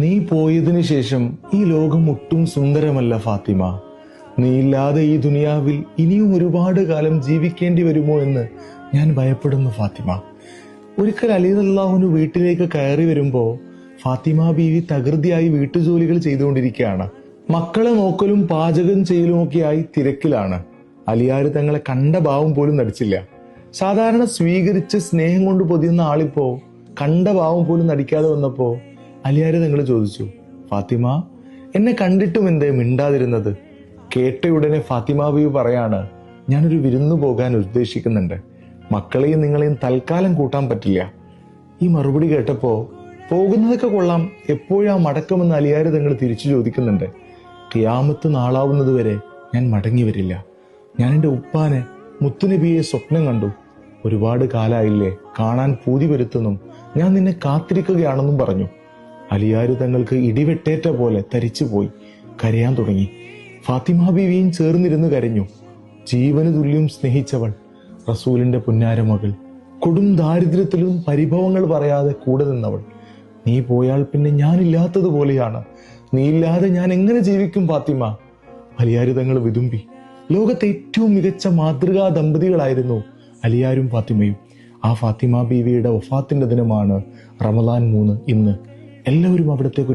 നീ പോയതിനു ശേഷം ഈ ലോകം ഒട്ടും സുന്ദരമല്ല ഫാത്തിമ. നീയില്ലാതെ ഈ ദുനിയാവിൽ ഇനിയും ഒരുപാട് കാലം ജീവിക്കേണ്ടി വരുമോ എന്ന് ഞാൻ ഭയപ്പെടുന്നു ഫാത്തിമ. ഒരിക്കൽ അലി റളിയല്ലാഹു വീട്ടിലേക്ക് കയറി വരുമ്പോ ഫാത്തിമ ബീവി തകൃതിയായി വീട്ടുജോലികൾ ചെയ്തുകൊണ്ടിരിക്കുകയാണ്. മക്കളെ നോക്കലും പാചകം ചെയ്യലും ഒക്കെയായി തിരക്കിലാണ്. അലിയാർ തങ്ങളെ കണ്ട ഭാവം പോലും നടിച്ചില്ല. സാധാരണ സ്വീകരിച്ച് സ്നേഹം കൊണ്ട് പൊതിയുന്ന ആളിപ്പോ കണ്ട ഭാവം പോലും നടിക്കാതെ വന്നപ്പോ അലിയാർ തങ്ങൾ ചോദിച്ചു, ഫാത്തിമ, എന്നെ കണ്ടിട്ടും എന്തേ മിണ്ടാതിരുന്നത്? കേട്ടയുടനെ ഫാത്തിമ ബീവി പറയാണ്, ഞാനൊരു വിരുന്നു പോകാൻ ഉദ്ദേശിക്കുന്നുണ്ട്. മക്കളെയും നിങ്ങളെയും തൽക്കാലം കൂട്ടാൻ പറ്റില്ല. ഈ മറുപടി കേട്ടപ്പോ പോകുന്നതൊക്കെ കൊള്ളാം, എപ്പോഴാ മടക്കമെന്ന് അലിയാർ തങ്ങൾ തിരിച്ചു ചോദിക്കുന്നുണ്ട്. ഖിയാമത്ത് നാളാവുന്നത് വരെ ഞാൻ മടങ്ങി വരില്ല. ഞാൻ എൻ്റെ ഉപ്പാനെ മുത്തുനബിയെ സ്വപ്നം കണ്ടു. ഒരുപാട് കാലായില്ലേ, കാണാൻ പൂതി വരുത്തുന്നു. ഞാൻ നിന്നെ കാത്തിരിക്കുകയാണെന്നും പറഞ്ഞു. അലിയാർ തങ്ങൾക്ക് ഇടിവെട്ടേറ്റ പോലെ തരിച്ചുപോയി കരയാൻ തുടങ്ങി. ഫാത്തിമ ബീവിയും ചേർന്നിരുന്ന് കരഞ്ഞു. ജീവന് തുല്യം സ്നേഹിച്ചവൾ, റസൂലിന്റെ പുന്നാരമകൾ, കൊടും ദാരിദ്ര്യത്തിലും പരിഭവങ്ങൾ പറയാതെ കൂടെ നിന്നവൾ. നീ പോയാൽ പിന്നെ ഞാനില്ലാത്തതുപോലെയാണ്. നീയില്ലാതെ ഞാൻ എങ്ങനെ ജീവിക്കും ഫാത്തിമ? അലിയാർ തങ്ങൾ വിതുമ്പി. ലോകത്തെ ഏറ്റവും മികച്ച മാതൃകാ ദമ്പതികളായിരുന്നു അലിയാരും ഫാത്തിമയും. ആ ഫാത്തിമ ബീവിയുടെ വഫാത്തിന്റെ ദിനമാണ് റമദാൻ 3 ഇന്ന്. എല്ലാവരും അവിടത്തേക്ക്